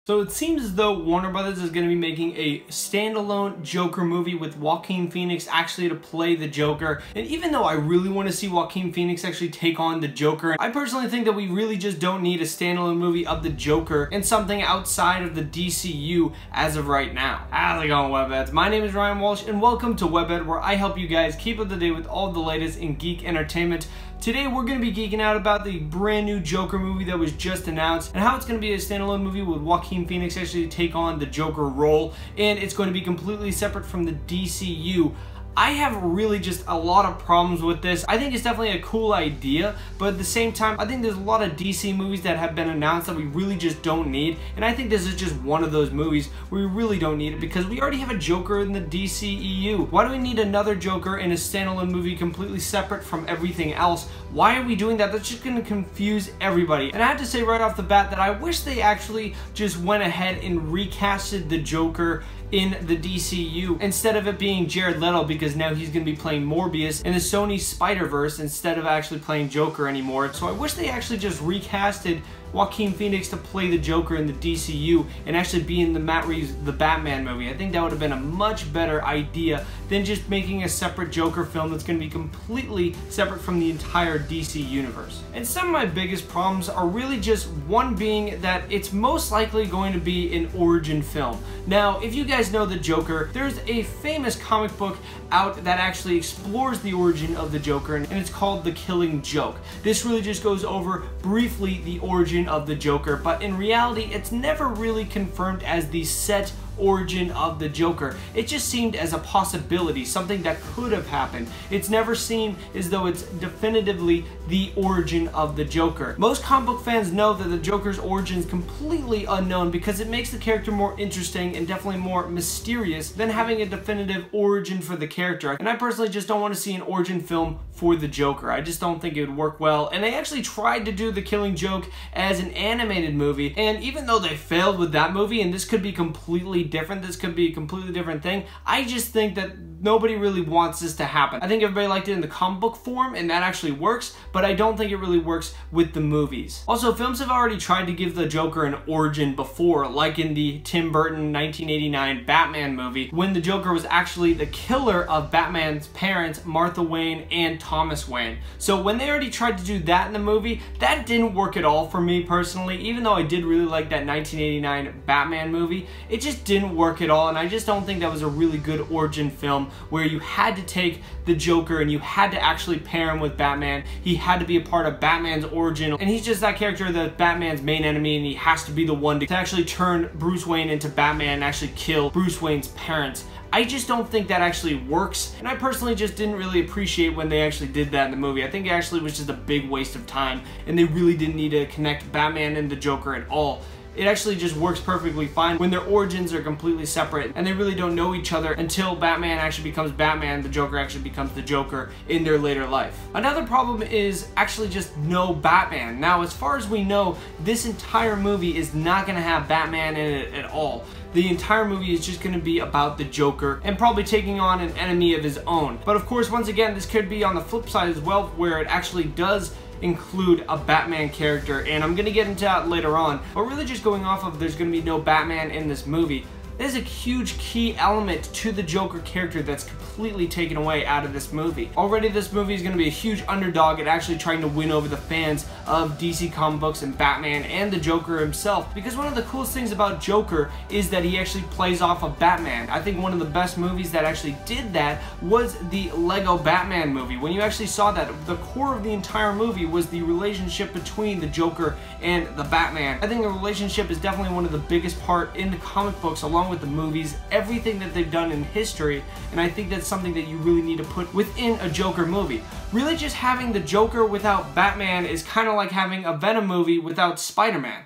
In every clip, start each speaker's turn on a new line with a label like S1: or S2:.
S1: So it seems as though Warner Brothers is going to be making a standalone Joker movie with Joaquin Phoenix actually to play the Joker. And even though I really want to see Joaquin Phoenix actually take on the Joker, I personally think that we really just don't need a standalone movie of the Joker and something outside of the DCU as of right now. How's it going, Webheads? My name is Ryan Walsh and welcome to Webhead, where I help you guys keep up to date with all the latest in geek entertainment. Today we're going to be geeking out about the brand new Joker movie that was just announced and how it's going to be a standalone movie with Joaquin Phoenix actually take on the Joker role, and it's going to be completely separate from the DCU. I have really just a lot of problems with this. I think it's definitely a cool idea, but at the same time, I think there's a lot of DC movies that have been announced that we really just don't need, and I think this is just one of those movies where we really don't need it because we already have a Joker in the DCEU. Why do we need another Joker in a standalone movie completely separate from everything else? Why are we doing that? That's just going to confuse everybody. And I have to say right off the bat that I wish they actually just went ahead and recasted the Joker in the DCU instead of it being Jared Leto, because now he's going to be playing Morbius in the Sony Spider-Verse instead of actually playing Joker anymore. So I wish they actually just recasted Joaquin Phoenix to play the Joker in the DCU and actually be in the Matt Reeves' The Batman movie. I think that would have been a much better idea than just making a separate Joker film that's going to be completely separate from the entire DC universe. And some of my biggest problems are really just one being that it's most likely going to be an origin film. Now, if you guys know the Joker, there's a famous comic book out that actually explores the origin of the Joker, and it's called The Killing Joke. This really just goes over briefly the origin of the Joker, but in reality it's never really confirmed as the set origin of the Joker. It just seemed as a possibility, something that could have happened. It's never seemed as though it's definitively the origin of the Joker. Most comic book fans know that the Joker's origin is completely unknown because it makes the character more interesting and definitely more mysterious than having a definitive origin for the character. And I personally just don't want to see an origin film for the Joker. I just don't think it would work well. And they actually tried to do The Killing Joke as an animated movie, and even though they failed with that movie, and this could be completely different, this could be a completely different thing, I just think that nobody really wants this to happen. I think everybody liked it in the comic book form, and that actually works, but I don't think it really works with the movies. Also, films have already tried to give the Joker an origin before, like in the Tim Burton 1989 Batman movie, when the Joker was actually the killer of Batman's parents, Martha Wayne and Thomas Wayne. So when they already tried to do that in the movie, that didn't work at all for me personally. Even though I did really like that 1989 Batman movie, it just didn't work at all, and I just don't think that was a really good origin film where you had to take the Joker and you had to actually pair him with Batman. He had to be a part of Batman's origin, and he's just that character that's Batman's main enemy, and he has to be the one to actually turn Bruce Wayne into Batman and actually kill Bruce Wayne's parents. I just don't think that actually works, and I personally just didn't really appreciate when they actually did that in the movie. I think it actually was just a big waste of time, and they really didn't need to connect Batman and the Joker at all. It actually just works perfectly fine when their origins are completely separate and they really don't know each other until Batman actually becomes Batman, the Joker actually becomes the Joker in their later life. Another problem is actually just no Batman. Now, as far as we know, this entire movie is not going to have Batman in it at all. The entire movie is just going to be about the Joker and probably taking on an enemy of his own. But of course, once again, this could be on the flip side as well, where it actually does include a Batman character, and I'm gonna get into that later on. But really just going off of there's gonna be no Batman in this movie, there's a huge key element to the Joker character that's completely taken away out of this movie. Already this movie is going to be a huge underdog at actually trying to win over the fans of DC comic books and Batman and the Joker himself, because one of the coolest things about Joker is that he actually plays off of Batman. I think one of the best movies that actually did that was the Lego Batman movie. When you actually saw that, the core of the entire movie was the relationship between the Joker and the Batman. I think the relationship is definitely one of the biggest part in the comic books, along with the movies, everything that they've done in history, and I think that's something that you really need to put within a Joker movie. Really just having the Joker without Batman is kind of like having a Venom movie without Spider-Man.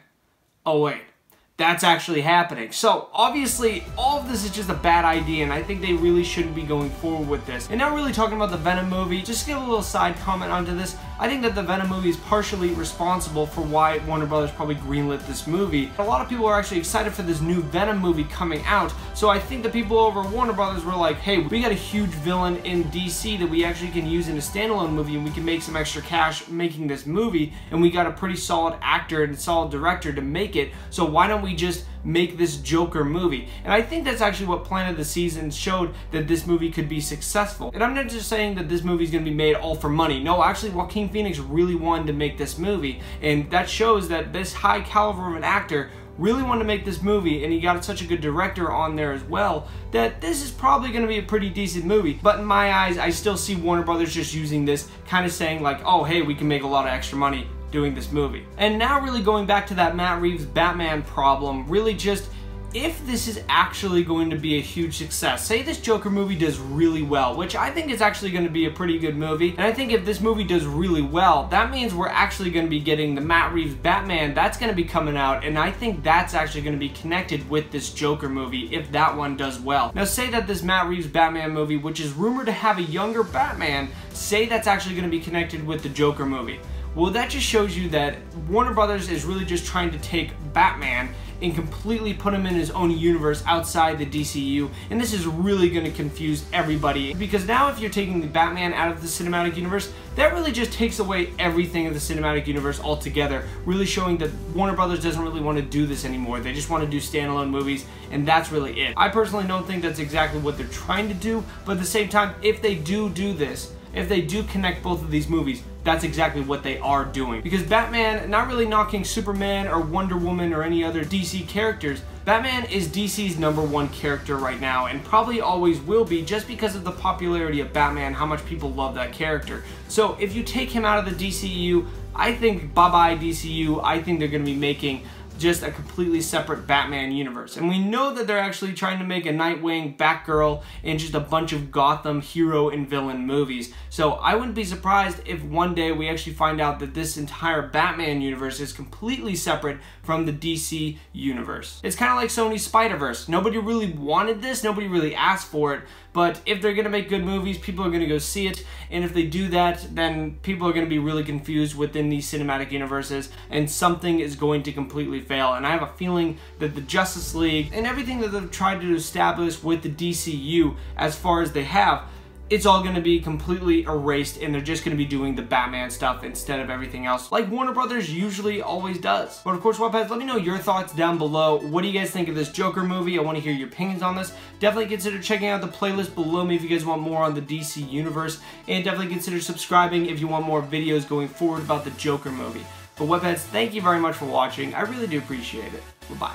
S1: Oh wait, that's actually happening. So obviously all of this is just a bad idea, and I think they really shouldn't be going forward with this. And now really talking about the Venom movie, just give a little side comment onto this. I think that the Venom movie is partially responsible for why Warner Brothers probably greenlit this movie. A lot of people are actually excited for this new Venom movie coming out, so I think the people over Warner Brothers were like, hey, we got a huge villain in DC that we actually can use in a standalone movie, and we can make some extra cash making this movie, and we got a pretty solid actor and solid director to make it, so why don't we just make this Joker movie. And I think that's actually what planted the seeds and showed that this movie could be successful. And I'm not just saying that this movie is going to be made all for money. No, actually Joaquin Phoenix really wanted to make this movie, and that shows that this high caliber of an actor really wanted to make this movie, and he got such a good director on there as well, that this is probably going to be a pretty decent movie. But in my eyes, I still see Warner Brothers just using this, kind of saying like, oh hey, we can make a lot of extra money doing this movie. And now really going back to that Matt Reeves Batman problem, really just, if this is actually going to be a huge success, say this Joker movie does really well, which I think is actually going to be a pretty good movie, and I think if this movie does really well, that means we're actually going to be getting the Matt Reeves Batman that's going to be coming out, and I think that's actually going to be connected with this Joker movie if that one does well. Now say that this Matt Reeves Batman movie, which is rumored to have a younger Batman, say that's actually going to be connected with the Joker movie. Well, that just shows you that Warner Brothers is really just trying to take Batman and completely put him in his own universe outside the DCU, and this is really going to confuse everybody, because now if you're taking the Batman out of the cinematic universe, that really just takes away everything of the cinematic universe altogether, really showing that Warner Brothers doesn't really want to do this anymore. They just want to do standalone movies, and that's really it. I personally don't think that's exactly what they're trying to do, but at the same time, if they do this, if they do connect both of these movies, that's exactly what they are doing. Because Batman, not really knocking Superman or Wonder Woman or any other DC characters, Batman is DC's #1 character right now, and probably always will be, just because of the popularity of Batman, how much people love that character. So if you take him out of the DCU, I think bye-bye DCU, I think they're going to be making just a completely separate Batman universe. And we know that they're actually trying to make a Nightwing, Batgirl, and just a bunch of Gotham hero and villain movies. So I wouldn't be surprised if one day we actually find out that this entire Batman universe is completely separate from the DC universe. It's kind of like Sony's Spider-Verse. Nobody really wanted this, nobody really asked for it, but if they're going to make good movies, people are going to go see it, and if they do that, then people are going to be really confused within these cinematic universes, and something is going to completely fail. And I have a feeling that the Justice League and everything that they've tried to establish with the DCU, as far as they have, it's all going to be completely erased, and they're just going to be doing the Batman stuff instead of everything else, like Warner Brothers usually always does. But of course, Webheads, let me know your thoughts down below. What do you guys think of this Joker movie? I want to hear your opinions on this. Definitely consider checking out the playlist below me if you guys want more on the DC universe, and definitely consider subscribing if you want more videos going forward about the Joker movie. But Webheads, thank you very much for watching. I really do appreciate it. Bye-bye.